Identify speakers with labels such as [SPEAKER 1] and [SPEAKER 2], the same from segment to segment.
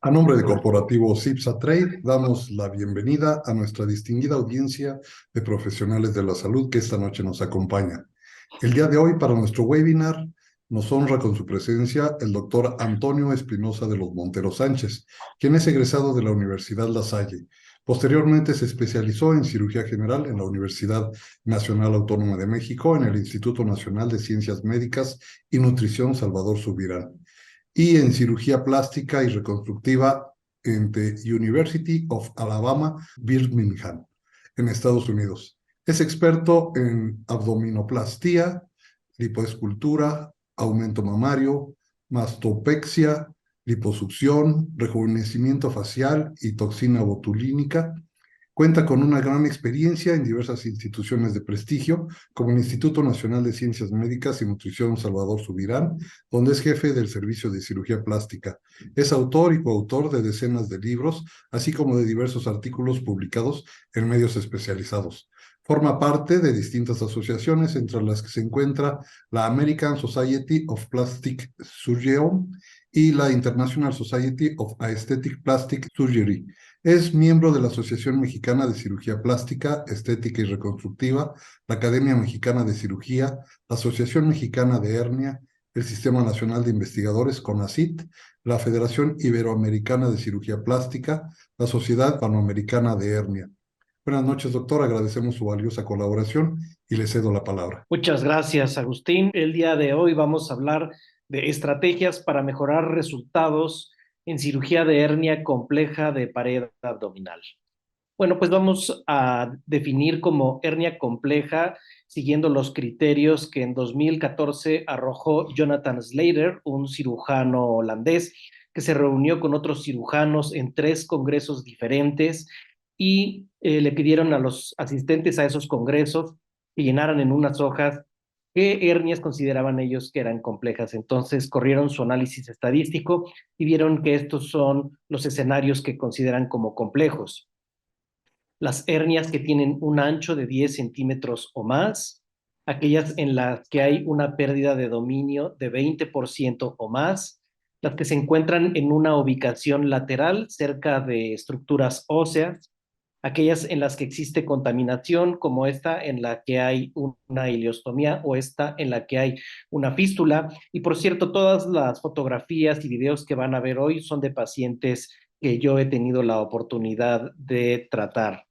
[SPEAKER 1] A nombre de Corporativo CIPSA Trade, damos la bienvenida a nuestra distinguida audiencia de profesionales de la salud que esta noche nos acompaña. El día de hoy, para nuestro webinar, nos honra con su presencia el doctor Antonio Espinosa de los Monteros Sánchez, quien es egresado de la Universidad La Salle. Posteriormente se especializó en cirugía general en la Universidad Nacional Autónoma de México, en el Instituto Nacional de Ciencias Médicas y Nutrición Salvador Subirán, y en cirugía plástica y reconstructiva en The University of Alabama, Birmingham, en Estados Unidos. Es experto en abdominoplastía, lipoescultura, aumento mamario, mastopexia, liposucción, rejuvenecimiento facial y toxina botulínica. Cuenta con una gran experiencia en diversas instituciones de prestigio, como el Instituto Nacional de Ciencias Médicas y Nutrición Salvador Subirán, donde es jefe del Servicio de Cirugía Plástica. Es autor y coautor de decenas de libros, así como de diversos artículos publicados en medios especializados. Forma parte de distintas asociaciones, entre las que se encuentra la American Society of Plastic Surgeon y la International Society of Aesthetic Plastic Surgery. Es miembro de la Asociación Mexicana de Cirugía Plástica, Estética y Reconstructiva, la Academia Mexicana de Cirugía, la Asociación Mexicana de Hernia, el Sistema Nacional de Investigadores, CONACYT, la Federación Iberoamericana de Cirugía Plástica, la Sociedad Panamericana de Hernia. Buenas noches, doctor. Agradecemos su valiosa colaboración y le cedo la palabra.
[SPEAKER 2] Muchas gracias, Agustín. El día de hoy vamos a hablar de estrategias para mejorar resultados en cirugía de hernia compleja de pared abdominal. Bueno, pues vamos a definir como hernia compleja siguiendo los criterios que en 2014 arrojó Jonathan Slater, un cirujano holandés que se reunió con otros cirujanos en 3 congresos diferentes y le pidieron a los asistentes a esos congresos que llenaran en unas hojas qué hernias consideraban ellos que eran complejas. Entonces corrieron su análisis estadístico y vieron que estos son los escenarios que consideran como complejos: las hernias que tienen un ancho de 10 centímetros o más, aquellas en las que hay una pérdida de dominio de 20% o más, las que se encuentran en una ubicación lateral cerca de estructuras óseas, aquellas en las que existe contaminación, como esta en la que hay una ileostomía o esta en la que hay una fístula. Y por cierto, todas las fotografías y videos que van a ver hoy son de pacientes que yo he tenido la oportunidad de tratar.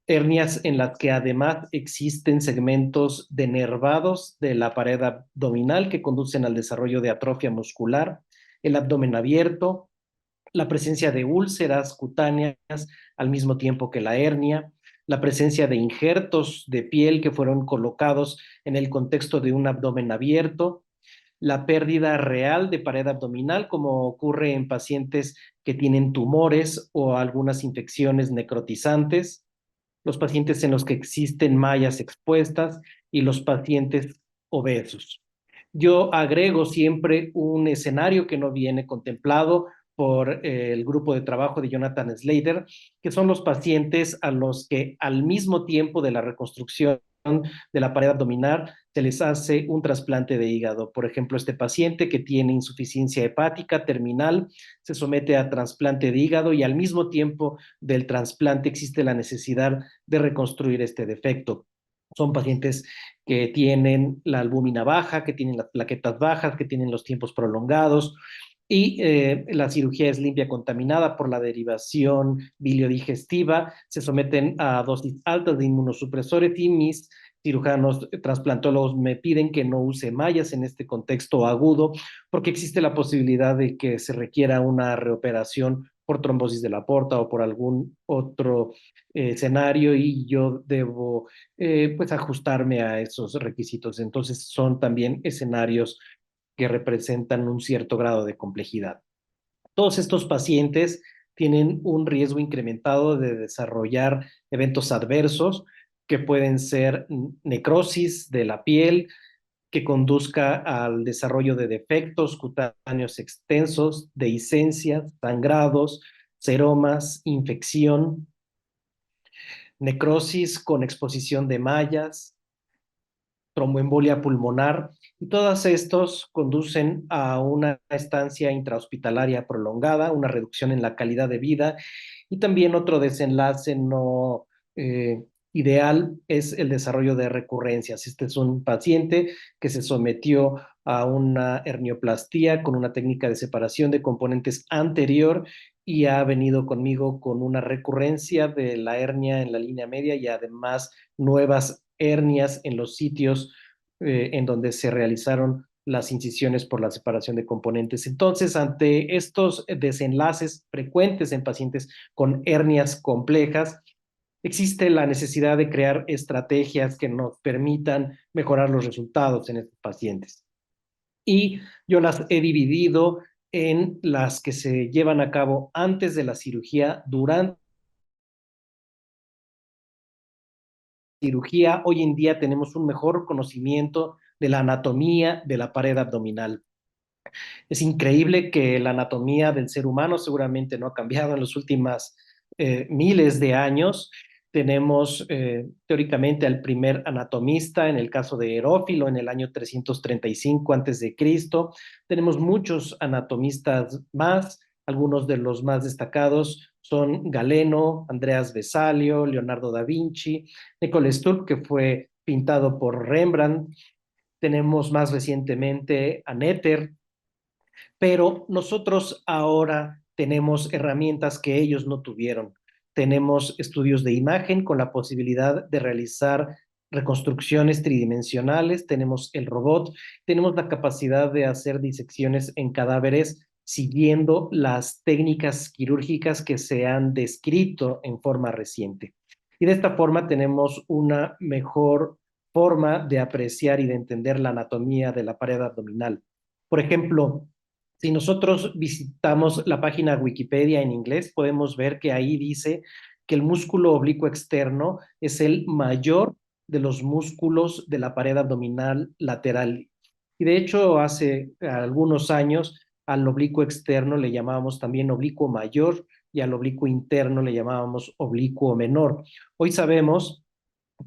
[SPEAKER 2] Hernias en las que además existen segmentos denervados de la pared abdominal que conducen al desarrollo de atrofia muscular, el abdomen abierto, la presencia de úlceras cutáneas al mismo tiempo que la hernia, la presencia de injertos de piel que fueron colocados en el contexto de un abdomen abierto, la pérdida real de pared abdominal, como ocurre en pacientes que tienen tumores o algunas infecciones necrotizantes, los pacientes en los que existen mallas expuestas y los pacientes obesos. Yo agrego siempre un escenario que no viene contemplado por el grupo de trabajo de Jonathan Slater, que son los pacientes a los que al mismo tiempo de la reconstrucción de la pared abdominal se les hace un trasplante de hígado. Por ejemplo, este paciente que tiene insuficiencia hepática terminal se somete a trasplante de hígado y al mismo tiempo del trasplante existe la necesidad de reconstruir este defecto. Son pacientes que tienen la albúmina baja, que tienen las plaquetas bajas, que tienen los tiempos prolongados, y la cirugía es limpia contaminada por la derivación biliodigestiva. Se someten a dosis altas de inmunosupresores y mis cirujanos trasplantólogos me piden que no use mallas en este contexto agudo porque existe la posibilidad de que se requiera una reoperación por trombosis de la aorta o por algún otro escenario, y yo debo pues ajustarme a esos requisitos. Entonces son también escenarios que representan un cierto grado de complejidad. Todos estos pacientes tienen un riesgo incrementado de desarrollar eventos adversos que pueden ser necrosis de la piel, que conduzca al desarrollo de defectos cutáneos extensos, dehiscencias, sangrados, seromas, infección, necrosis con exposición de mallas, tromboembolia pulmonar, y todos estos conducen a una estancia intrahospitalaria prolongada, una reducción en la calidad de vida, y también otro desenlace no ideal es el desarrollo de recurrencias. Este es un paciente que se sometió a una hernioplastia con una técnica de separación de componentes anterior y ha venido conmigo con una recurrencia de la hernia en la línea media y además nuevas hernias en los sitios en donde se realizaron las incisiones por la separación de componentes. Entonces, ante estos desenlaces frecuentes en pacientes con hernias complejas, existe la necesidad de crear estrategias que nos permitan mejorar los resultados en estos pacientes. Y yo las he dividido en las que se llevan a cabo antes de la cirugía, durante la cirugía. Hoy en día tenemos un mejor conocimiento de la anatomía de la pared abdominal. Es increíble que la anatomía del ser humano seguramente no ha cambiado en los últimos miles de años. Tenemos teóricamente al primer anatomista en el caso de Herófilo en el año 335 antes de Cristo. Tenemos muchos anatomistas más. Algunos de los más destacados son Galeno, Andreas Vesalio, Leonardo da Vinci, Nicole Sturm, que fue pintado por Rembrandt. Tenemos más recientemente a Netter, pero nosotros ahora tenemos herramientas que ellos no tuvieron. Tenemos estudios de imagen con la posibilidad de realizar reconstrucciones tridimensionales, tenemos el robot, tenemos la capacidad de hacer disecciones en cadáveres siguiendo las técnicas quirúrgicas que se han descrito en forma reciente. Y de esta forma tenemos una mejor forma de apreciar y de entender la anatomía de la pared abdominal. Por ejemplo, si nosotros visitamos la página Wikipedia en inglés, podemos ver que ahí dice que el músculo oblicuo externo es el mayor de los músculos de la pared abdominal lateral. Y de hecho, hace algunos años al oblicuo externo le llamábamos también oblicuo mayor y al oblicuo interno le llamábamos oblicuo menor. Hoy sabemos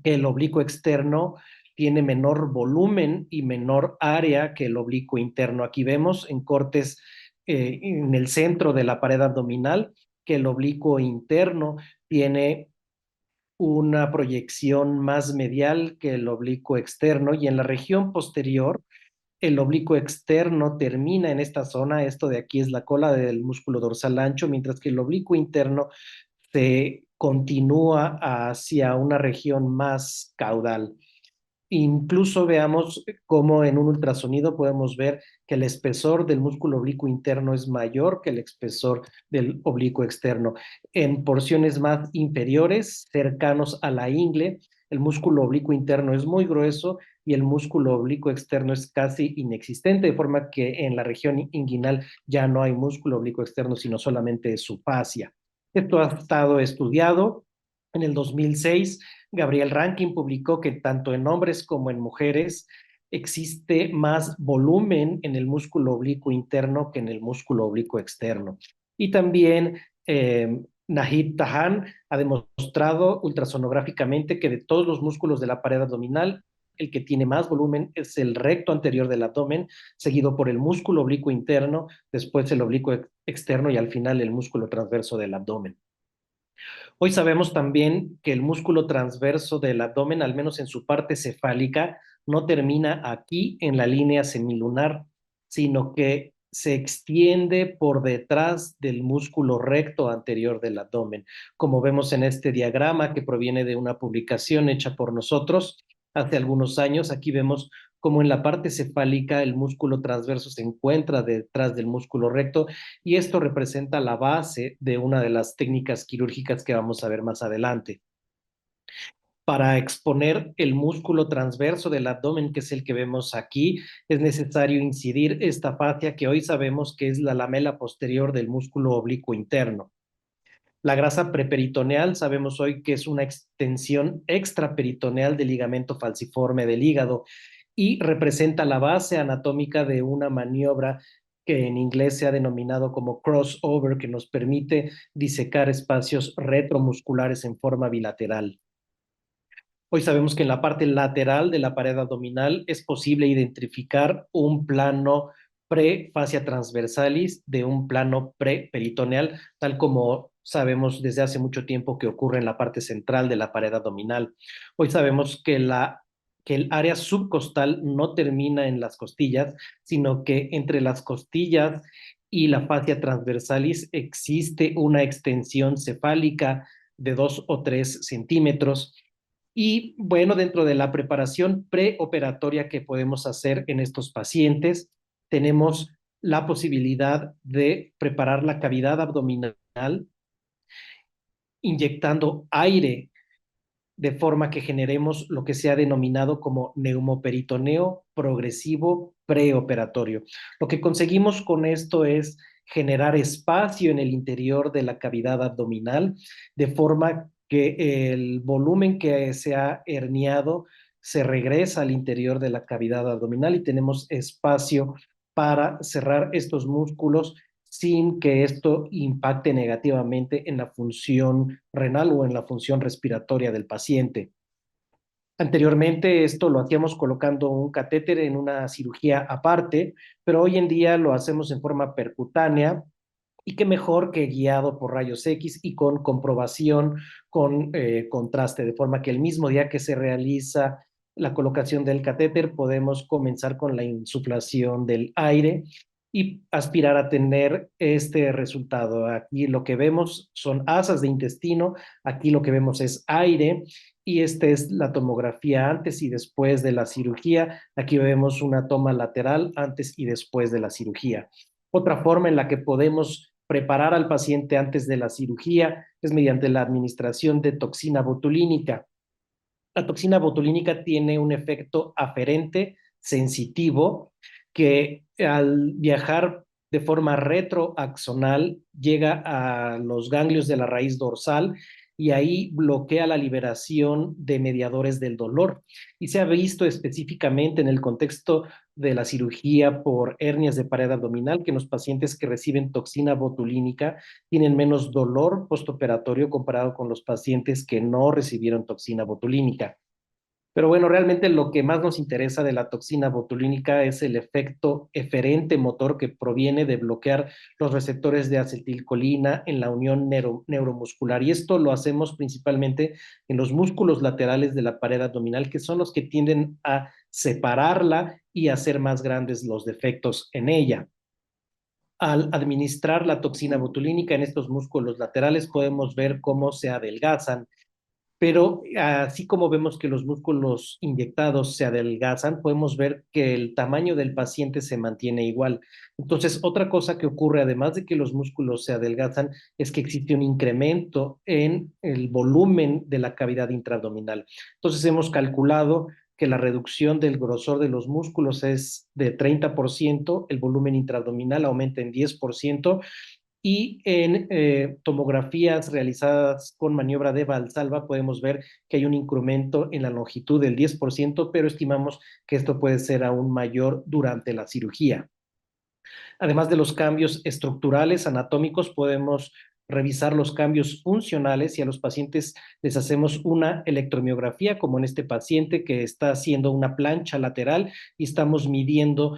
[SPEAKER 2] que el oblicuo externo tiene menor volumen y menor área que el oblicuo interno. Aquí vemos en cortes en el centro de la pared abdominal que el oblicuo interno tiene una proyección más medial que el oblicuo externo y en la región posterior el oblicuo externo termina en esta zona, esto de aquí es la cola del músculo dorsal ancho, mientras que el oblicuo interno se continúa hacia una región más caudal. Incluso veamos cómo en un ultrasonido podemos ver que el espesor del músculo oblicuo interno es mayor que el espesor del oblicuo externo. En porciones más inferiores, cercanos a la ingle, el músculo oblicuo interno es muy grueso y el músculo oblicuo externo es casi inexistente, de forma que en la región inguinal ya no hay músculo oblicuo externo, sino solamente su fascia. Esto ha estado estudiado. En el 2006, Gabriel Rankin publicó que tanto en hombres como en mujeres existe más volumen en el músculo oblicuo interno que en el músculo oblicuo externo. Y también Nahid Tahan ha demostrado ultrasonográficamente que de todos los músculos de la pared abdominal, el que tiene más volumen es el recto anterior del abdomen, seguido por el músculo oblicuo interno, después el oblicuo externo y al final el músculo transverso del abdomen. Hoy sabemos también que el músculo transverso del abdomen, al menos en su parte cefálica, no termina aquí en la línea semilunar, sino que se extiende por detrás del músculo recto anterior del abdomen. Como vemos en este diagrama que proviene de una publicación hecha por nosotros hace algunos años, aquí vemos cómo en la parte cefálica el músculo transverso se encuentra detrás del músculo recto y esto representa la base de una de las técnicas quirúrgicas que vamos a ver más adelante. Para exponer el músculo transverso del abdomen, que es el que vemos aquí, es necesario incidir esta fascia que hoy sabemos que es la lamela posterior del músculo oblicuo interno. La grasa preperitoneal sabemos hoy que es una extensión extraperitoneal del ligamento falciforme del hígado y representa la base anatómica de una maniobra que en inglés se ha denominado como crossover, que nos permite disecar espacios retromusculares en forma bilateral. Hoy sabemos que en la parte lateral de la pared abdominal es posible identificar un plano pre-fascia transversalis de un plano pre-peritoneal, tal como sabemos desde hace mucho tiempo que ocurre en la parte central de la pared abdominal. Hoy sabemos que el área subcostal no termina en las costillas, sino que entre las costillas y la fascia transversalis existe una extensión cefálica de 2 o 3 centímetros. Y bueno, dentro de la preparación preoperatoria que podemos hacer en estos pacientes, tenemos la posibilidad de preparar la cavidad abdominal inyectando aire de forma que generemos lo que se ha denominado como neumoperitoneo progresivo preoperatorio. Lo que conseguimos con esto es generar espacio en el interior de la cavidad abdominal, de forma que el volumen que se ha herniado se regresa al interior de la cavidad abdominal y tenemos espacio para cerrar estos músculos sin que esto impacte negativamente en la función renal o en la función respiratoria del paciente. Anteriormente esto lo hacíamos colocando un catéter en una cirugía aparte, pero hoy en día lo hacemos en forma percutánea y qué mejor que guiado por rayos X y con comprobación con contraste, de forma que el mismo día que se realiza la colocación del catéter podemos comenzar con la insuflación del aire y aspirar a tener este resultado. Aquí lo que vemos son asas de intestino, aquí lo que vemos es aire y esta es la tomografía antes y después de la cirugía. Aquí vemos una toma lateral antes y después de la cirugía. Otra forma en la que podemos preparar al paciente antes de la cirugía es mediante la administración de toxina botulínica. La toxina botulínica tiene un efecto aferente sensitivo que al viajar de forma retroaxonal llega a los ganglios de la raíz dorsal y ahí bloquea la liberación de mediadores del dolor. Y se ha visto específicamente en el contexto de la cirugía por hernias de pared abdominal que los pacientes que reciben toxina botulínica tienen menos dolor postoperatorio comparado con los pacientes que no recibieron toxina botulínica. Pero bueno, realmente lo que más nos interesa de la toxina botulínica es el efecto eferente motor que proviene de bloquear los receptores de acetilcolina en la unión neuromuscular. Y esto lo hacemos principalmente en los músculos laterales de la pared abdominal, que son los que tienden a separarla y hacer más grandes los defectos en ella. Al administrar la toxina botulínica en estos músculos laterales, podemos ver cómo se adelgazan, pero así como vemos que los músculos inyectados se adelgazan, podemos ver que el tamaño del paciente se mantiene igual. Entonces, otra cosa que ocurre, además de que los músculos se adelgazan, es que existe un incremento en el volumen de la cavidad intraabdominal. Entonces, hemos calculado que la reducción del grosor de los músculos es de 30%, el volumen intraabdominal aumenta en 10%, y en tomografías realizadas con maniobra de Valsalva podemos ver que hay un incremento en la longitud del 10%, pero estimamos que esto puede ser aún mayor durante la cirugía. Además de los cambios estructurales, anatómicos, podemos revisar los cambios funcionales y a los pacientes les hacemos una electromiografía, como en este paciente que está haciendo una plancha lateral y estamos midiendo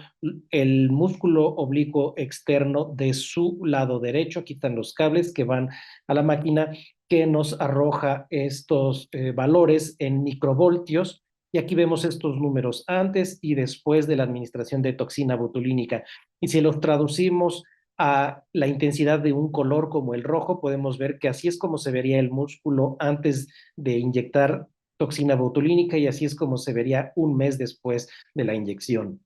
[SPEAKER 2] el músculo oblicuo externo de su lado derecho. Aquí están los cables que van a la máquina que nos arroja estos valores en microvoltios. Y aquí vemos estos números antes y después de la administración de toxina botulínica. Y si los traducimos a la intensidad de un color como el rojo, podemos ver que así es como se vería el músculo antes de inyectar toxina botulínica y así es como se vería un mes después de la inyección.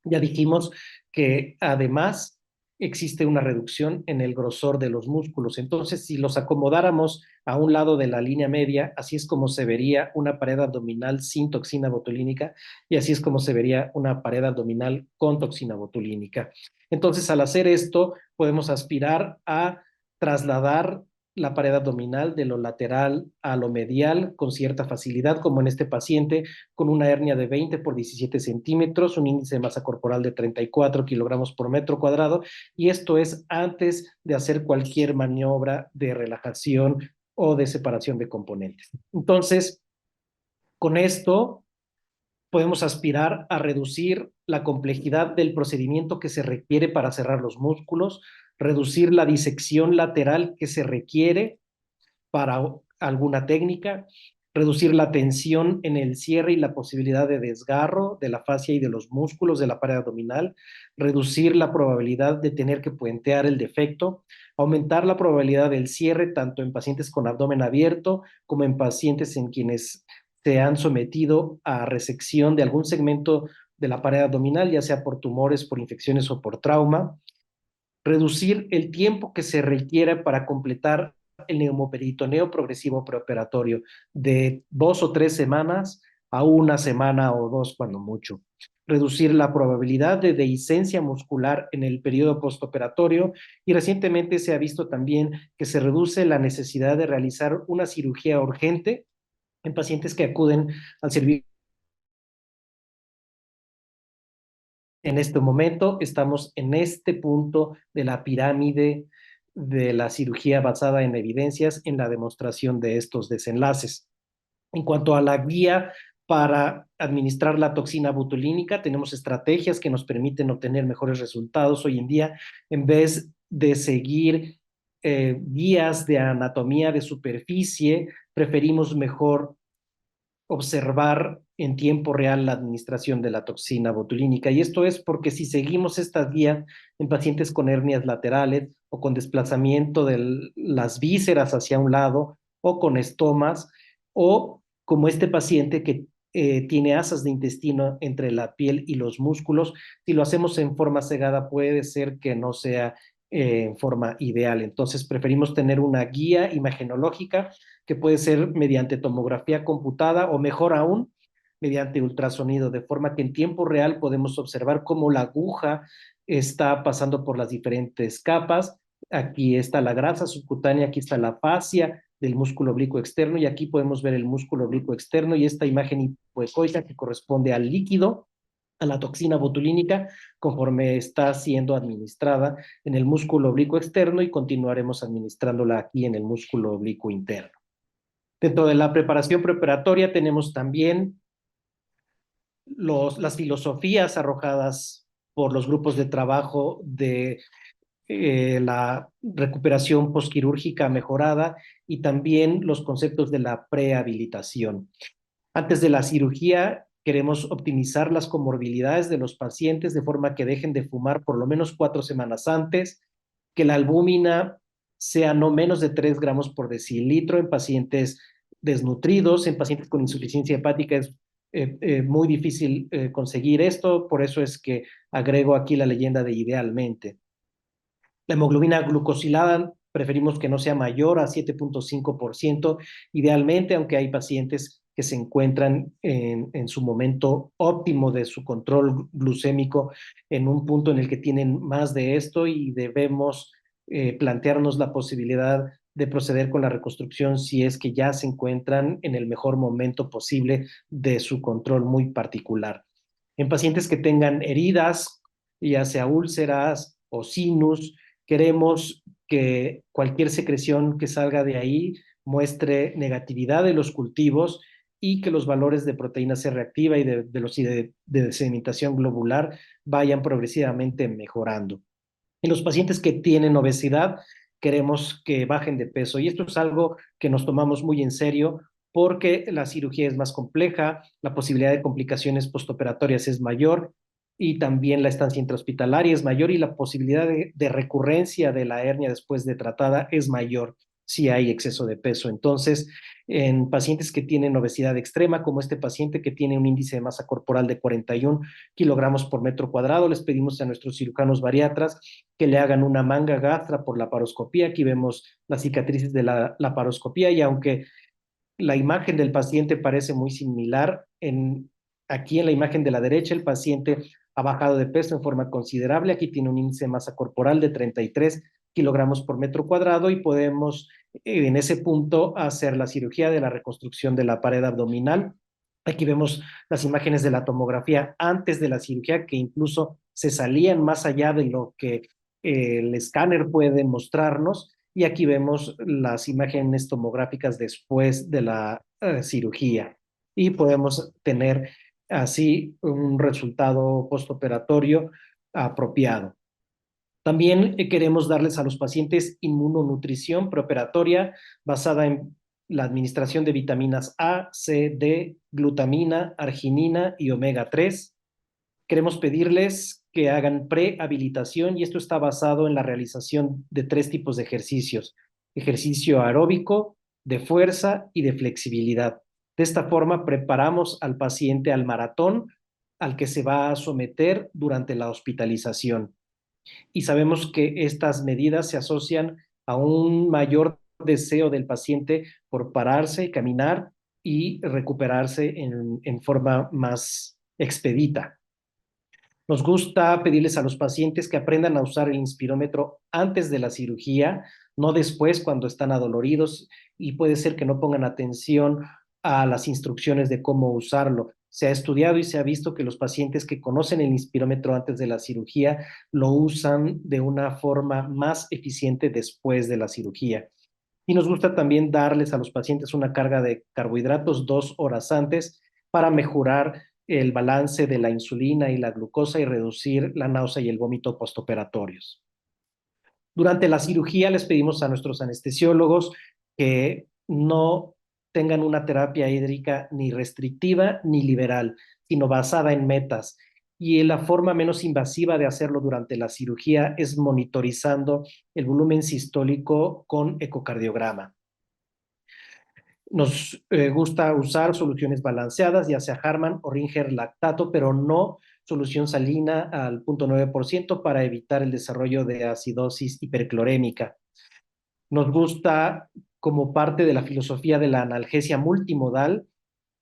[SPEAKER 2] Ya dijimos que además existe una reducción en el grosor de los músculos. Entonces, si los acomodáramos a un lado de la línea media, así es como se vería una pared abdominal sin toxina botulínica y así es como se vería una pared abdominal con toxina botulínica. Entonces, al hacer esto, podemos aspirar a trasladar la pared abdominal de lo lateral a lo medial con cierta facilidad, como en este paciente con una hernia de 20 por 17 centímetros, un índice de masa corporal de 34 kilogramos por metro cuadrado, y esto es antes de hacer cualquier maniobra de relajación o de separación de componentes. Entonces, Con esto podemos aspirar a reducir la complejidad del procedimiento que se requiere para cerrar los músculos, reducir la disección lateral que se requiere para alguna técnica, reducir la tensión en el cierre y la posibilidad de desgarro de la fascia y de los músculos de la pared abdominal, reducir la probabilidad de tener que puentear el defecto, aumentar la probabilidad del cierre tanto en pacientes con abdomen abierto como en pacientes en quienes se han sometido a resección de algún segmento de la pared abdominal, ya sea por tumores, por infecciones o por trauma, reducir el tiempo que se requiere para completar el neumoperitoneo progresivo preoperatorio de 2 o 3 semanas a 1 semana o 2 cuando mucho. Reducir la probabilidad de dehiscencia muscular en el periodo postoperatorio y recientemente se ha visto también que se reduce la necesidad de realizar una cirugía urgente en pacientes que acuden al servicio. En este momento estamos en este punto de la pirámide de la cirugía basada en evidencias en la demostración de estos desenlaces. En cuanto a la guía para administrar la toxina botulínica, tenemos estrategias que nos permiten obtener mejores resultados hoy en día en vez de seguir guías de anatomía de superficie, preferimos mejor observar en tiempo real la administración de la toxina botulínica. Y esto es porque si seguimos estas guías en pacientes con hernias laterales o con desplazamiento de las vísceras hacia un lado o con estomas o como este paciente que tiene asas de intestino entre la piel y los músculos, si lo hacemos en forma cegada puede ser que no sea en forma ideal. Entonces preferimos tener una guía imagenológica que puede ser mediante tomografía computada o mejor aún, mediante ultrasonido, de forma que en tiempo real podemos observar cómo la aguja está pasando por las diferentes capas. Aquí está la grasa subcutánea, aquí está la fascia del músculo oblicuo externo y aquí podemos ver el músculo oblicuo externo y esta imagen hipoecoica que corresponde al líquido, a la toxina botulínica, conforme está siendo administrada en el músculo oblicuo externo y continuaremos administrándola aquí en el músculo oblicuo interno. Dentro de la preparación preparatoria tenemos también las filosofías arrojadas por los grupos de trabajo de la recuperación posquirúrgica mejorada y también los conceptos de la prehabilitación. Antes de la cirugía, queremos optimizar las comorbilidades de los pacientes de forma que dejen de fumar por lo menos 4 semanas antes, que la albúmina sea no menos de 3 gramos por decilitro en pacientes desnutridos, en pacientes con insuficiencia hepática es muy difícil conseguir esto, por eso es que agrego aquí la leyenda de idealmente. La hemoglobina glucosilada preferimos que no sea mayor a 7.5%, idealmente, aunque hay pacientes que se encuentran en su momento óptimo de su control glucémico, en un punto en el que tienen más de esto y debemos plantearnos la posibilidad de proceder con la reconstrucción si es que ya se encuentran en el mejor momento posible de su control muy particular. En pacientes que tengan heridas, ya sea úlceras o sinus, queremos que cualquier secreción que salga de ahí muestre negatividad de los cultivos y que los valores de proteína C reactiva y de velocidad de sedimentación globular vayan progresivamente mejorando. En los pacientes que tienen obesidad, queremos que bajen de peso y esto es algo que nos tomamos muy en serio porque la cirugía es más compleja, la posibilidad de complicaciones postoperatorias es mayor y también la estancia intrahospitalaria es mayor y la posibilidad de recurrencia de la hernia después de tratada es mayor si hay exceso de peso. Entonces, en pacientes que tienen obesidad extrema, como este paciente que tiene un índice de masa corporal de 41 kilogramos por metro cuadrado, les pedimos a nuestros cirujanos bariatras que le hagan una manga gastra por laparoscopía. Aquí vemos las cicatrices de la laparoscopía y aunque la imagen del paciente parece muy similar, aquí en la imagen de la derecha el paciente ha bajado de peso en forma considerable. Aquí tiene un índice de masa corporal de 33 kilogramos por metro cuadrado y podemos en ese punto hacer la cirugía de la reconstrucción de la pared abdominal. Aquí vemos las imágenes de la tomografía antes de la cirugía que incluso se salían más allá de lo que el escáner puede mostrarnos y aquí vemos las imágenes tomográficas después de la cirugía. y podemos tener así un resultado postoperatorio apropiado. También queremos darles a los pacientes inmunonutrición preoperatoria basada en la administración de vitaminas A, C, D, glutamina, arginina y omega 3. Queremos pedirles que hagan prehabilitación y esto está basado en la realización de 3 tipos de ejercicios: ejercicio aeróbico, de fuerza y de flexibilidad. De esta forma preparamos al paciente al maratón al que se va a someter durante la hospitalización. Y sabemos que estas medidas se asocian a un mayor deseo del paciente por pararse, caminar y recuperarse en forma más expedita. Nos gusta pedirles a los pacientes que aprendan a usar el inspirómetro antes de la cirugía, no después cuando están adoloridos, y puede ser que no pongan atención a las instrucciones de cómo usarlo. Se ha estudiado y se ha visto que los pacientes que conocen el inspirómetro antes de la cirugía lo usan de una forma más eficiente después de la cirugía. Y nos gusta también darles a los pacientes una carga de carbohidratos 2 horas antes para mejorar el balance de la insulina y la glucosa y reducir la náusea y el vómito postoperatorios. Durante la cirugía les pedimos a nuestros anestesiólogos que no tengan una terapia hídrica ni restrictiva ni liberal, sino basada en metas. Y la forma menos invasiva de hacerlo durante la cirugía es monitorizando el volumen sistólico con ecocardiograma. Nos gusta usar soluciones balanceadas, ya sea Harman o Ringer lactato, pero no solución salina al 0.9% para evitar el desarrollo de acidosis hiperclorémica. Nos gusta, como parte de la filosofía de la analgesia multimodal,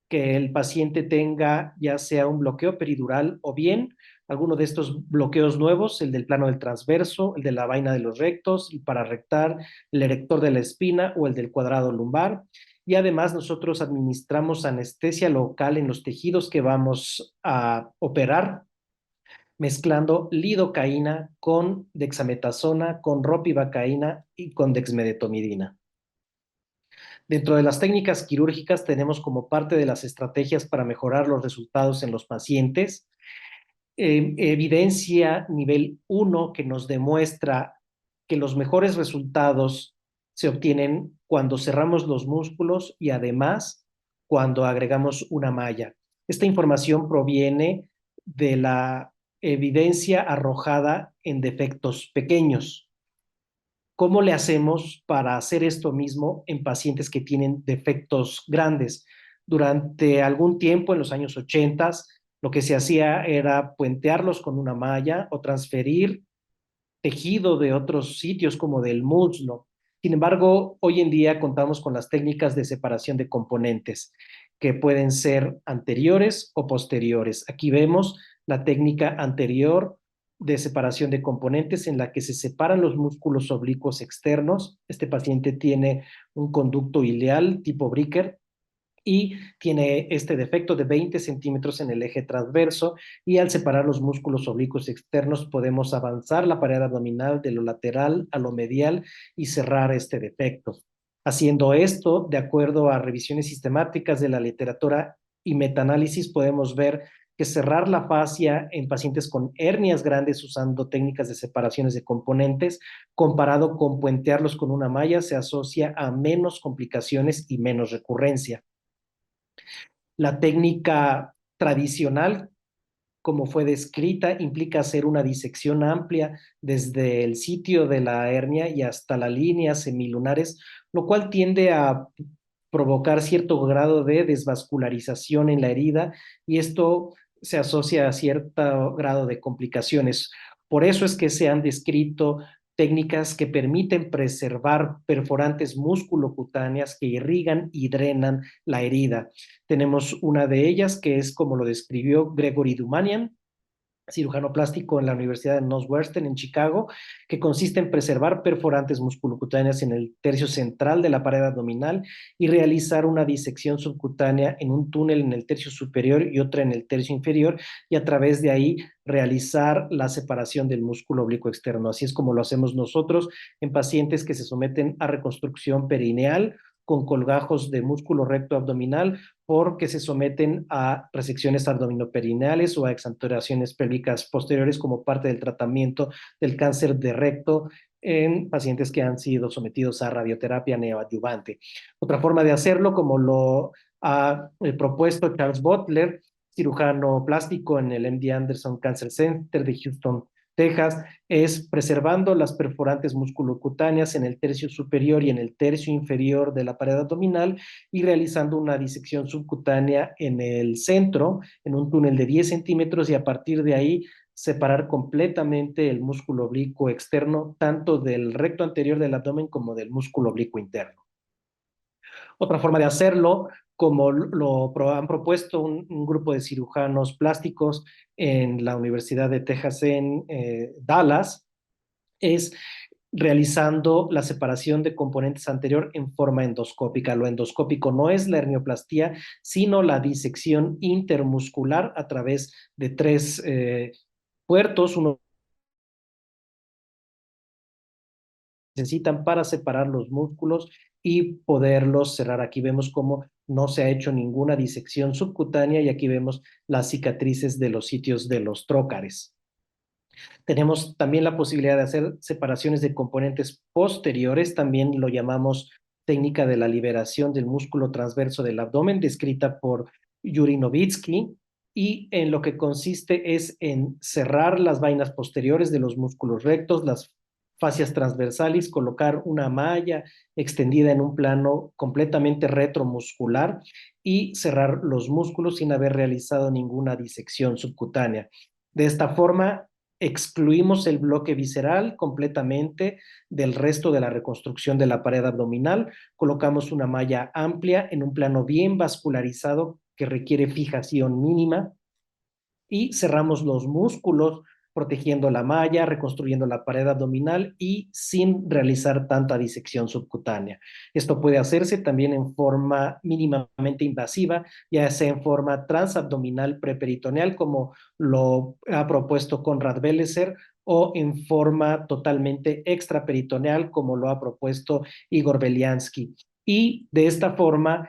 [SPEAKER 2] que el paciente tenga ya sea un bloqueo peridural o bien alguno de estos bloqueos nuevos, el del plano del transverso, el de la vaina de los rectos, el pararectal, el erector de la espina o el del cuadrado lumbar. Y además nosotros administramos anestesia local en los tejidos que vamos a operar, mezclando lidocaína con dexametasona, con ropivacaína y con dexmedetomidina. Dentro de las técnicas quirúrgicas tenemos, como parte de las estrategias para mejorar los resultados en los pacientes, evidencia nivel 1 que nos demuestra que los mejores resultados se obtienen cuando cerramos los músculos y además cuando agregamos una malla. Esta información proviene de la evidencia arrojada en defectos pequeños. ¿Cómo le hacemos para hacer esto mismo en pacientes que tienen defectos grandes? Durante algún tiempo, en los años 80, lo que se hacía era puentearlos con una malla o transferir tejido de otros sitios como del muslo. Sin embargo, hoy en día contamos con las técnicas de separación de componentes que pueden ser anteriores o posteriores. Aquí vemos la técnica anterior de separación de componentes en la que se separan los músculos oblicuos externos. Este paciente tiene un conducto ileal tipo Bricker y tiene este defecto de 20 centímetros en el eje transverso, y al separar los músculos oblicuos externos podemos avanzar la pared abdominal de lo lateral a lo medial y cerrar este defecto. Haciendo esto, de acuerdo a revisiones sistemáticas de la literatura y metaanálisis, podemos ver que cerrar la fascia en pacientes con hernias grandes usando técnicas de separaciones de componentes, comparado con puentearlos con una malla, se asocia a menos complicaciones y menos recurrencia. La técnica tradicional, como fue descrita, implica hacer una disección amplia desde el sitio de la hernia y hasta las líneas semilunares, lo cual tiende a provocar cierto grado de desvascularización en la herida, y esto se asocia a cierto grado de complicaciones. Por eso es que se han descrito técnicas que permiten preservar perforantes musculocutáneas que irrigan y drenan la herida. Tenemos una de ellas que es como lo describió Gregory Dumanian, cirujano plástico en la Universidad de Northwestern en Chicago, que consiste en preservar perforantes musculocutáneas en el tercio central de la pared abdominal y realizar una disección subcutánea en un túnel en el tercio superior y otra en el tercio inferior, y a través de ahí realizar la separación del músculo oblicuo externo. Así es como lo hacemos nosotros en pacientes que se someten a reconstrucción perineal con colgajos de músculo recto abdominal porque se someten a resecciones abdominoperineales o a exanturaciones pélvicas posteriores como parte del tratamiento del cáncer de recto en pacientes que han sido sometidos a radioterapia neoadyuvante. Otra forma de hacerlo, como lo ha propuesto Charles Butler, cirujano plástico en el MD Anderson Cancer Center de Houston, Texas, es preservando las perforantes musculocutáneas en el tercio superior y en el tercio inferior de la pared abdominal y realizando una disección subcutánea en el centro, en un túnel de 10 centímetros y a partir de ahí separar completamente el músculo oblicuo externo, tanto del recto anterior del abdomen como del músculo oblicuo interno. Otra forma de hacerlo, como han propuesto un grupo de cirujanos plásticos en la Universidad de Texas en Dallas, es realizando la separación de componentes anterior en forma endoscópica. Lo endoscópico no es la hernioplastia, sino la disección intermuscular a través de tres puertos, uno necesitan para separar los músculos y poderlos cerrar. Aquí vemos cómo no se ha hecho ninguna disección subcutánea y aquí vemos las cicatrices de los sitios de los trócares. Tenemos también la posibilidad de hacer separaciones de componentes posteriores, también lo llamamos técnica de la liberación del músculo transverso del abdomen, descrita por Yuri Novitsky, y en lo que consiste es en cerrar las vainas posteriores de los músculos rectos, las fascias transversales, colocar una malla extendida en un plano completamente retromuscular y cerrar los músculos sin haber realizado ninguna disección subcutánea. De esta forma, excluimos el bloque visceral completamente del resto de la reconstrucción de la pared abdominal, colocamos una malla amplia en un plano bien vascularizado que requiere fijación mínima y cerramos los músculos protegiendo la malla, reconstruyendo la pared abdominal y sin realizar tanta disección subcutánea. Esto puede hacerse también en forma mínimamente invasiva, ya sea en forma transabdominal preperitoneal, como lo ha propuesto Konrad Belleser, o en forma totalmente extraperitoneal, como lo ha propuesto Igor Beliansky. Y de esta forma,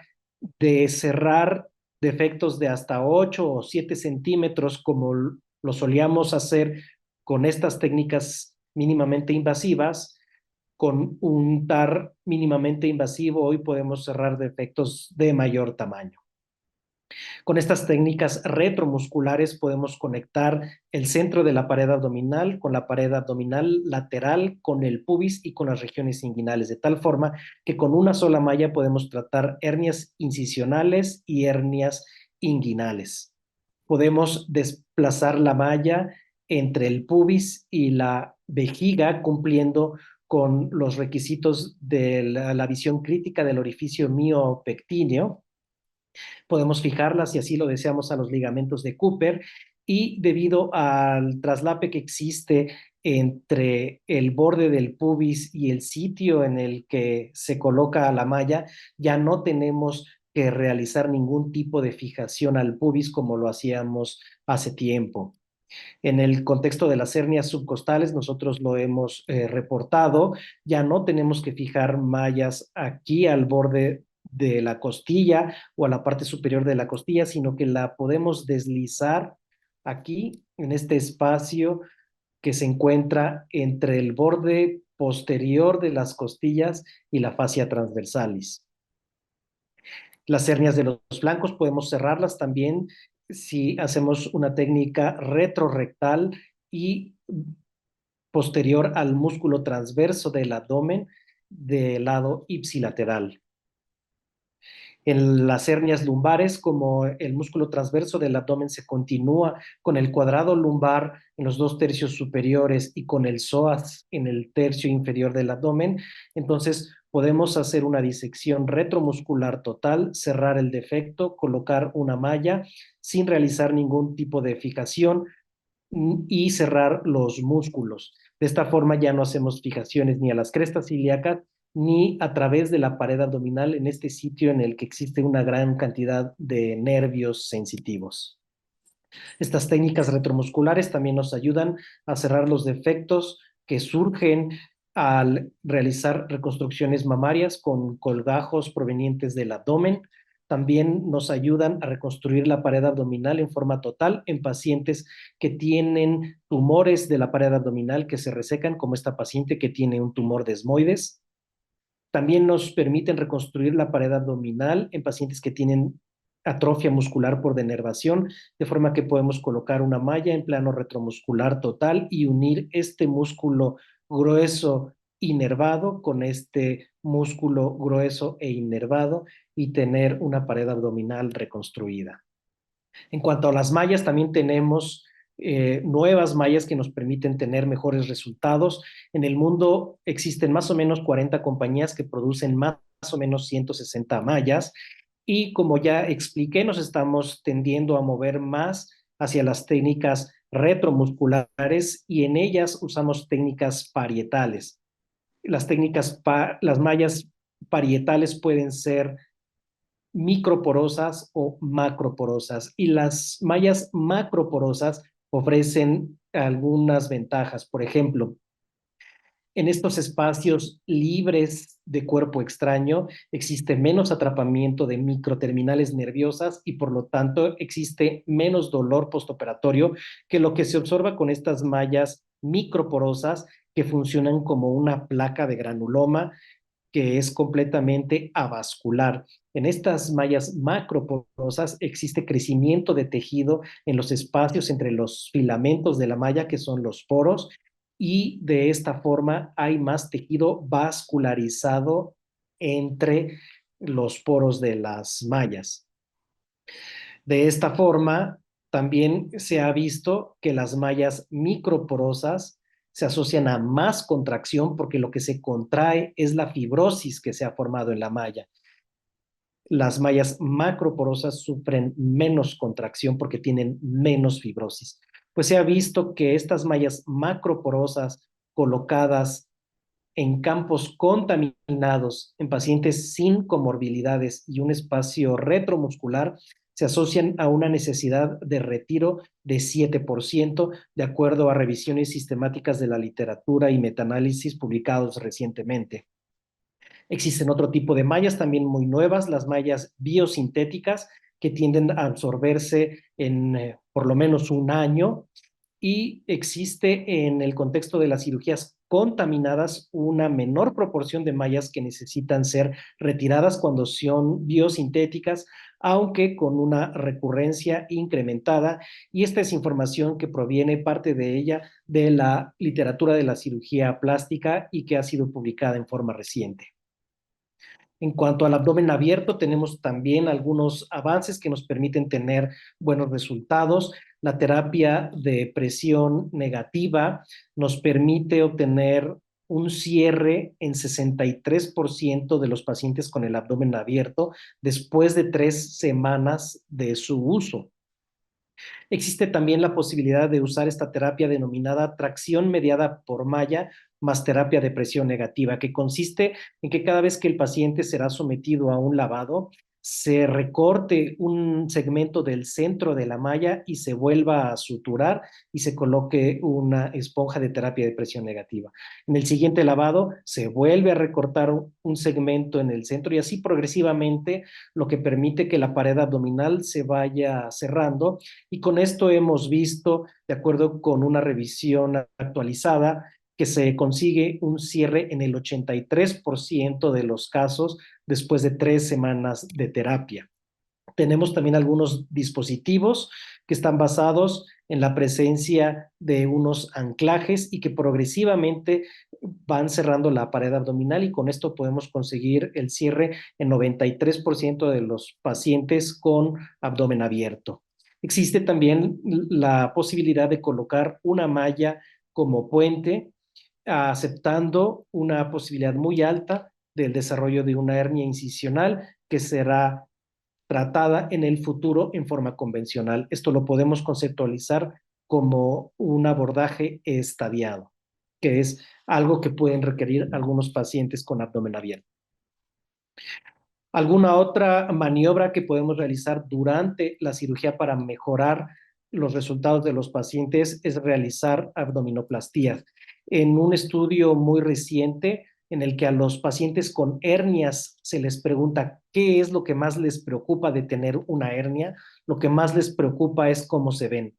[SPEAKER 2] de cerrar defectos de hasta 8 o 7 centímetros, como lo solíamos hacer con estas técnicas mínimamente invasivas, con un TAR mínimamente invasivo, hoy podemos cerrar defectos de mayor tamaño. Con estas técnicas retromusculares podemos conectar el centro de la pared abdominal con la pared abdominal lateral, con el pubis y con las regiones inguinales, de tal forma que con una sola malla podemos tratar hernias incisionales y hernias inguinales. Podemos desplazar la malla entre el pubis y la vejiga, cumpliendo con los requisitos de la visión crítica del orificio miopectíneo. Podemos fijarlas, si así lo deseamos, a los ligamentos de Cooper y debido al traslape que existe entre el borde del pubis y el sitio en el que se coloca la malla, ya no tenemos que realizar ningún tipo de fijación al pubis como lo hacíamos hace tiempo. En el contexto de las hernias subcostales, nosotros lo hemos reportado, ya no tenemos que fijar mallas aquí al borde de la costilla o a la parte superior de la costilla, sino que la podemos deslizar aquí en este espacio que se encuentra entre el borde posterior de las costillas y la fascia transversalis. Las hernias de los flancos podemos cerrarlas también si hacemos una técnica retrorectal y posterior al músculo transverso del abdomen del lado ipsilateral. En las hernias lumbares, como el músculo transverso del abdomen se continúa con el cuadrado lumbar en los 2 tercios superiores y con el psoas en el tercio inferior del abdomen, entonces podemos hacer una disección retromuscular total, cerrar el defecto, colocar una malla sin realizar ningún tipo de fijación y cerrar los músculos. De esta forma ya no hacemos fijaciones ni a las crestas ilíacas ni a través de la pared abdominal en este sitio en el que existe una gran cantidad de nervios sensitivos. Estas técnicas retromusculares también nos ayudan a cerrar los defectos que surgen al realizar reconstrucciones mamarias con colgajos provenientes del abdomen. También nos ayudan a reconstruir la pared abdominal en forma total en pacientes que tienen tumores de la pared abdominal que se resecan, como esta paciente que tiene un tumor de esmoides. También nos permiten reconstruir la pared abdominal en pacientes que tienen atrofia muscular por denervación, de forma que podemos colocar una malla en plano retromuscular total y unir este músculo grueso inervado con este músculo grueso e inervado y tener una pared abdominal reconstruida. En cuanto a las mallas, también tenemos nuevas mallas que nos permiten tener mejores resultados. En el mundo existen más o menos 40 compañías que producen más o menos 160 mallas y como ya expliqué, nos estamos tendiendo a mover más hacia las técnicas retromusculares y en ellas usamos técnicas parietales. Las mallas parietales pueden ser microporosas o macroporosas. Y las mallas macroporosas ofrecen algunas ventajas. Por ejemplo, en estos espacios libres de cuerpo extraño existe menos atrapamiento de microterminales nerviosas y por lo tanto existe menos dolor postoperatorio que lo que se observa con estas mallas microporosas que funcionan como una placa de granuloma que es completamente avascular. En estas mallas macroporosas existe crecimiento de tejido en los espacios entre los filamentos de la malla, que son los poros, y de esta forma hay más tejido vascularizado entre los poros de las mallas. De esta forma, también se ha visto que las mallas microporosas se asocian a más contracción porque lo que se contrae es la fibrosis que se ha formado en la malla. Las mallas macroporosas sufren menos contracción porque tienen menos fibrosis. Pues se ha visto que estas mallas macroporosas colocadas en campos contaminados en pacientes sin comorbilidades y un espacio retromuscular se asocian a una necesidad de retiro de 7%, de acuerdo a revisiones sistemáticas de la literatura y metaanálisis publicados recientemente. Existen otro tipo de mallas también muy nuevas, las mallas biosintéticas, que tienden a absorberse en por lo menos un año y existe en el contexto de las cirugías contaminadas una menor proporción de mallas que necesitan ser retiradas cuando son biosintéticas, aunque con una recurrencia incrementada. Y esta es información que proviene parte de ella de la literatura de la cirugía plástica y que ha sido publicada en forma reciente. En cuanto al abdomen abierto, tenemos también algunos avances que nos permiten tener buenos resultados. La terapia de presión negativa nos permite obtener un cierre en 63% de los pacientes con el abdomen abierto después de 3 semanas de su uso. Existe también la posibilidad de usar esta terapia denominada tracción mediada por malla más terapia de presión negativa, que consiste en que cada vez que el paciente será sometido a un lavado, se recorte un segmento del centro de la malla y se vuelva a suturar y se coloque una esponja de terapia de presión negativa. En el siguiente lavado se vuelve a recortar un segmento en el centro y así progresivamente, lo que permite que la pared abdominal se vaya cerrando y con esto hemos visto, de acuerdo con una revisión actualizada, que se consigue un cierre en el 83% de los casos después de 3 semanas de terapia. Tenemos también algunos dispositivos que están basados en la presencia de unos anclajes y que progresivamente van cerrando la pared abdominal y con esto podemos conseguir el cierre en 93% de los pacientes con abdomen abierto. Existe también la posibilidad de colocar una malla como puente, aceptando una posibilidad muy alta del desarrollo de una hernia incisional que será tratada en el futuro en forma convencional. Esto lo podemos conceptualizar como un abordaje estadiado, que es algo que pueden requerir algunos pacientes con abdomen abierto. ¿Alguna otra maniobra que podemos realizar durante la cirugía para mejorar los resultados de los pacientes es realizar abdominoplastías? en un estudio muy reciente en el que a los pacientes con hernias se les pregunta qué es lo que más les preocupa de tener una hernia. Lo que más les preocupa es cómo se ven.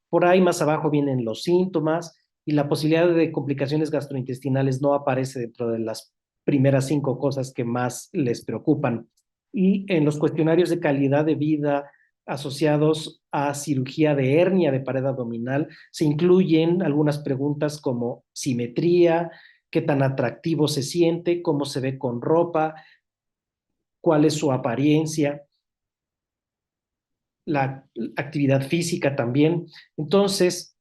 [SPEAKER 2] Por ahí más abajo vienen los síntomas y la posibilidad de complicaciones gastrointestinales no aparece dentro de las primeras 5 cosas que más les preocupan. Y en los cuestionarios de calidad de vida asociados a cirugía de hernia de pared abdominal se incluyen algunas preguntas como simetría, qué tan atractivo se siente, cómo se ve con ropa, cuál es su apariencia, la actividad física también. Entonces,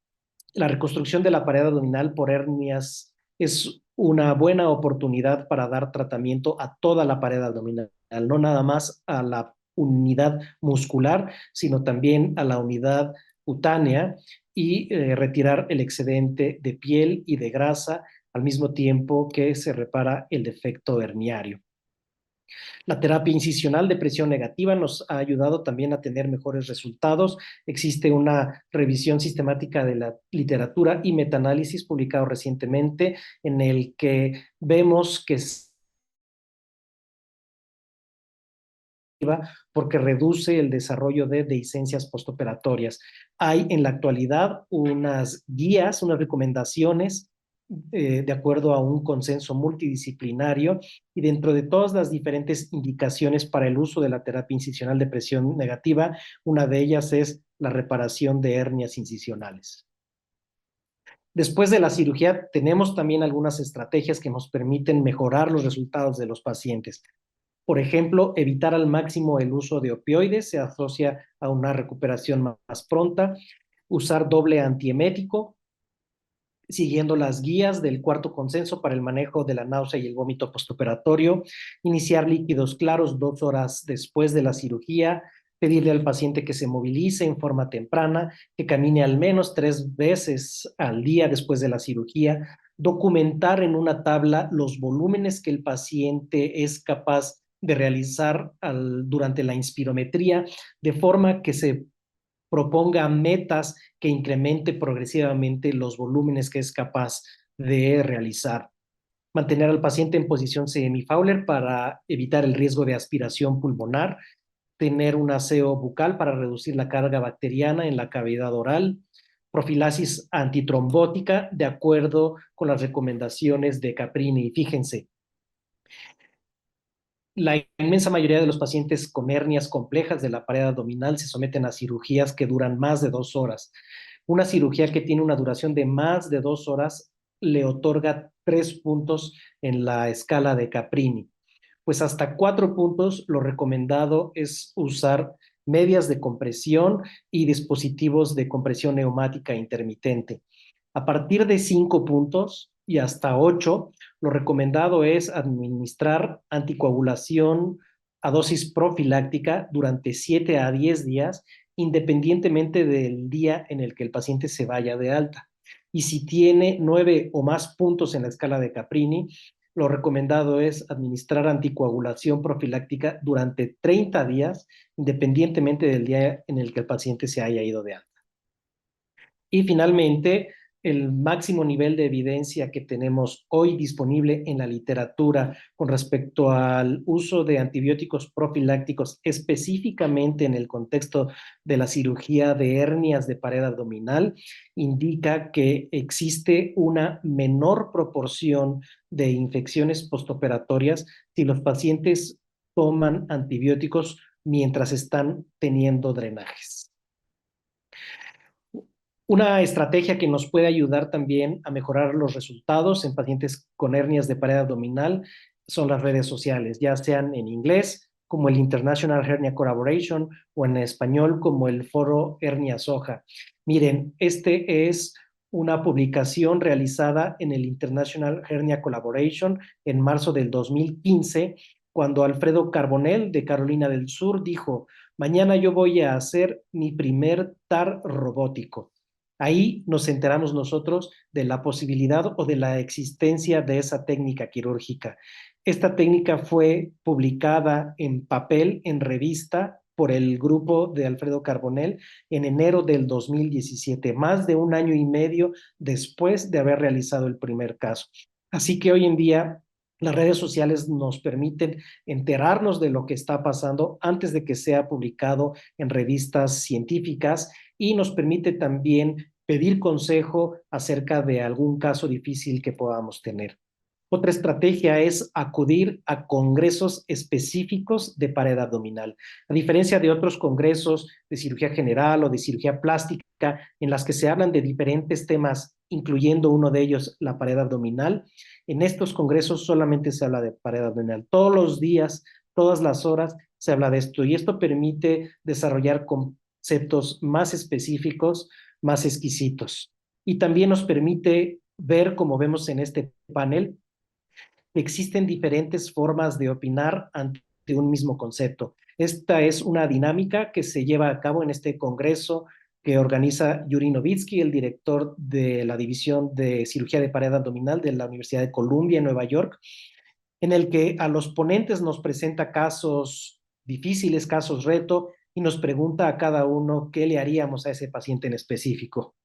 [SPEAKER 2] la reconstrucción de la pared abdominal por hernias es una buena oportunidad para dar tratamiento a toda la pared abdominal, no nada más a la unidad muscular, sino también a la unidad cutánea y retirar el excedente de piel y de grasa al mismo tiempo que se repara el defecto herniario. La terapia incisional de presión negativa nos ha ayudado también a tener mejores resultados. Existe una revisión sistemática de la literatura y metaanálisis publicado recientemente en el que vemos que porque reduce el desarrollo de dehiscencias postoperatorias. Hay en la actualidad unas guías, unas recomendaciones de acuerdo a un consenso multidisciplinario y dentro de todas las diferentes indicaciones para el uso de la terapia incisional de presión negativa, una de ellas es la reparación de hernias incisionales. Después de la cirugía, tenemos también algunas estrategias que nos permiten mejorar los resultados de los pacientes. Por ejemplo, evitar al máximo el uso de opioides se asocia a una recuperación más pronta. Usar doble antiemético, siguiendo las guías del cuarto consenso para el manejo de la náusea y el vómito postoperatorio. Iniciar líquidos claros 2 horas después de la cirugía. Pedirle al paciente que se movilice en forma temprana, que camine al menos 3 veces al día después de la cirugía. Documentar en una tabla los volúmenes que el paciente es capaz de realizar durante la inspirometría, de forma que se proponga metas que incremente progresivamente los volúmenes que es capaz de realizar. Mantener al paciente en posición semi-Fowler para evitar el riesgo de aspiración pulmonar. Tener un aseo bucal para reducir la carga bacteriana en la cavidad oral. Profilaxis antitrombótica de acuerdo con las recomendaciones de Caprini. Y fíjense, la inmensa mayoría de los pacientes con hernias complejas de la pared abdominal se someten a cirugías que duran más de 2 horas. Una cirugía que tiene una duración de más de 2 horas le otorga 3 puntos en la escala de Caprini. Pues hasta 4 puntos lo recomendado es usar medias de compresión y dispositivos de compresión neumática intermitente. A partir de 5 puntos y hasta 8, lo recomendado es administrar anticoagulación a dosis profiláctica durante 7 a 10 días, independientemente del día en el que el paciente se vaya de alta. Y si tiene 9 o más puntos en la escala de Caprini, lo recomendado es administrar anticoagulación profiláctica durante 30 días, independientemente del día en el que el paciente se haya ido de alta. Y finalmente, el máximo nivel de evidencia que tenemos hoy disponible en la literatura con respecto al uso de antibióticos profilácticos, específicamente en el contexto de la cirugía de hernias de pared abdominal, indica que existe una menor proporción de infecciones postoperatorias si los pacientes toman antibióticos mientras están teniendo drenajes. Una estrategia que nos puede ayudar también a mejorar los resultados en pacientes con hernias de pared abdominal son las redes sociales, ya sean en inglés como el International Hernia Collaboration o en español como el Foro Hernia Soja. Miren, este es una publicación realizada en el International Hernia Collaboration en marzo del 2015, cuando Alfredo Carbonell de Carolina del Sur dijo: mañana yo voy a hacer mi primer TAR robótico. Ahí nos enteramos nosotros de la posibilidad o de la existencia de esa técnica quirúrgica. Esta técnica fue publicada en papel, en revista, por el grupo de Alfredo Carbonell en enero del 2017, más de un año y medio después de haber realizado el primer caso. Así que hoy en día las redes sociales nos permiten enterarnos de lo que está pasando antes de que sea publicado en revistas científicas y nos permite también pedir consejo acerca de algún caso difícil que podamos tener. Otra estrategia es acudir a congresos específicos de pared abdominal. A diferencia de otros congresos de cirugía general o de cirugía plástica, en las que se hablan de diferentes temas, incluyendo uno de ellos la pared abdominal, en estos congresos solamente se habla de pared abdominal. Todos los días, todas las horas se habla de esto y esto permite desarrollar conceptos más específicos, más exquisitos. Y también nos permite ver, como vemos en este panel, existen diferentes formas de opinar ante un mismo concepto. Esta es una dinámica que se lleva a cabo en este congreso que organiza Yuri Novitsky, el director de la División de Cirugía de Pared Abdominal de la Universidad de Columbia en Nueva York, en el que a los ponentes nos presenta casos difíciles, casos reto, y nos pregunta a cada uno qué le haríamos a ese paciente en específico.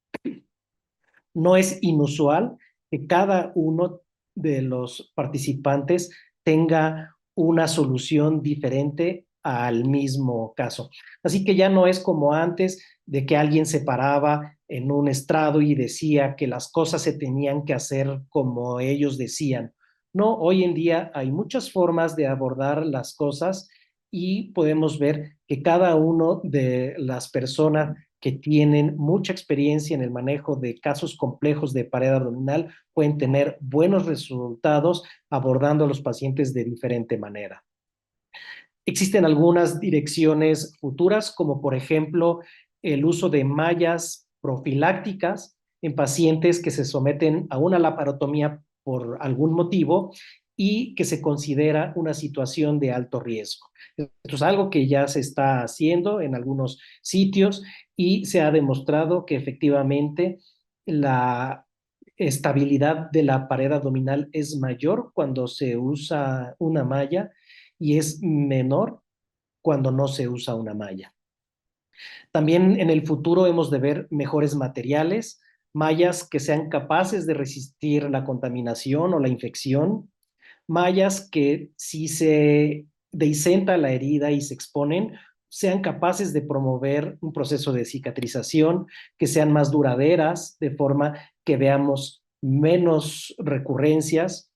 [SPEAKER 2] No es inusual que cada uno de los participantes tenga una solución diferente al mismo caso. Así que ya no es como antes de que alguien se paraba en un estrado y decía que las cosas se tenían que hacer como ellos decían. No, hoy en día hay muchas formas de abordar las cosas y podemos ver que cada uno de las personas que tienen mucha experiencia en el manejo de casos complejos de pared abdominal pueden tener buenos resultados abordando a los pacientes de diferente manera. Existen algunas direcciones futuras, como por ejemplo el uso de mallas profilácticas en pacientes que se someten a una laparotomía por algún motivo y que se considera una situación de alto riesgo. Esto es algo que ya se está haciendo en algunos sitios y se ha demostrado que efectivamente la estabilidad de la pared abdominal es mayor cuando se usa una malla y es menor cuando no se usa una malla. También en el futuro hemos de ver mejores materiales, mallas que sean capaces de resistir la contaminación o la infección, mallas que si se dehiscenta la herida y se exponen, sean capaces de promover un proceso de cicatrización, que sean más duraderas, de forma que veamos menos recurrencias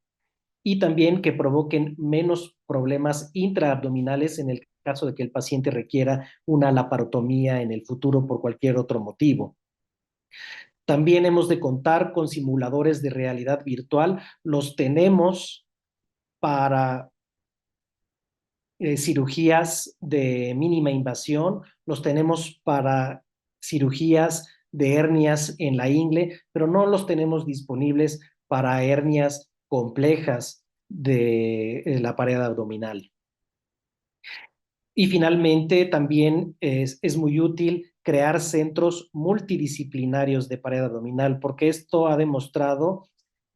[SPEAKER 2] y también que provoquen menos problemas intraabdominales en el caso de que el paciente requiera una laparotomía en el futuro por cualquier otro motivo. También hemos de contar con simuladores de realidad virtual. Los tenemos para cirugías de mínima invasión, los tenemos para cirugías de hernias en la ingle, pero no los tenemos disponibles para hernias complejas de la pared abdominal. Y finalmente, también es muy útil crear centros multidisciplinarios de pared abdominal, porque esto ha demostrado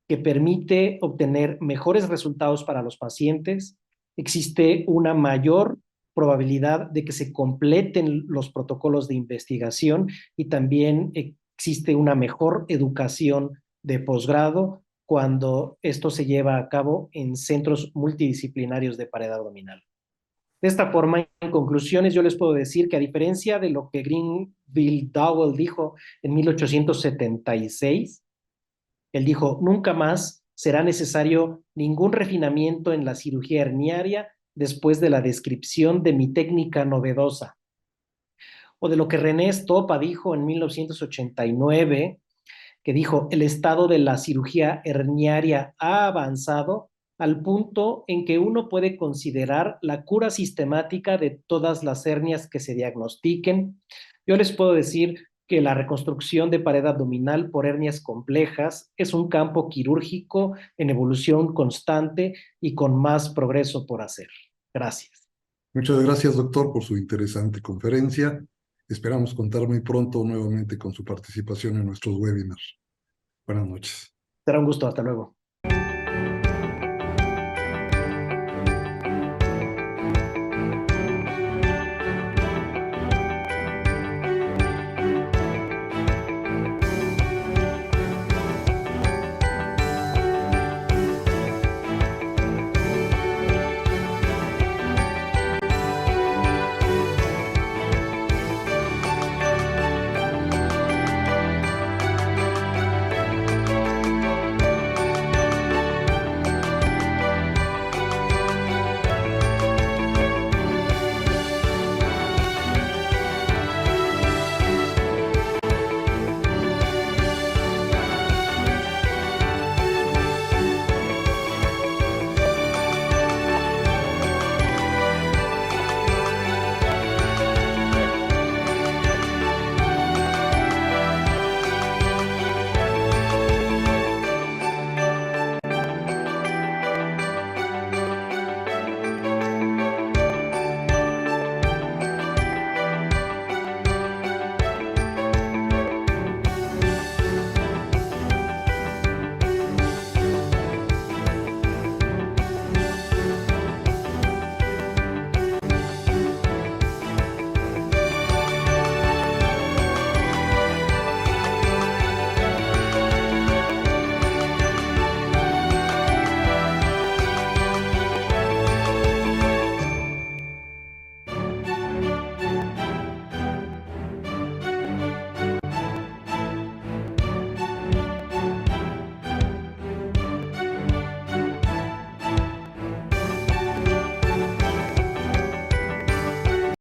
[SPEAKER 2] que permite obtener mejores resultados para los pacientes. Existe una mayor probabilidad de que se completen los protocolos de investigación y también existe una mejor educación de posgrado cuando esto se lleva a cabo en centros multidisciplinarios de pared abdominal. De esta forma, en conclusiones, yo les puedo decir que a diferencia de lo que Grenville Dowell dijo en 1876, él dijo, nunca más será necesario ningún refinamiento en la cirugía herniaria después de la descripción de mi técnica novedosa. O de lo que René Stoppa dijo en 1989, que dijo, el estado de la cirugía herniaria ha avanzado al punto en que uno puede considerar la cura sistemática de todas las hernias que se diagnostiquen. Yo les puedo decir que la reconstrucción de pared abdominal por hernias complejas es un campo quirúrgico en evolución constante y con más progreso por hacer. Gracias.
[SPEAKER 1] Muchas gracias, doctor, por su interesante conferencia. Esperamos contar muy pronto nuevamente con su participación en nuestros webinars. Buenas noches.
[SPEAKER 2] Será un gusto. Hasta luego.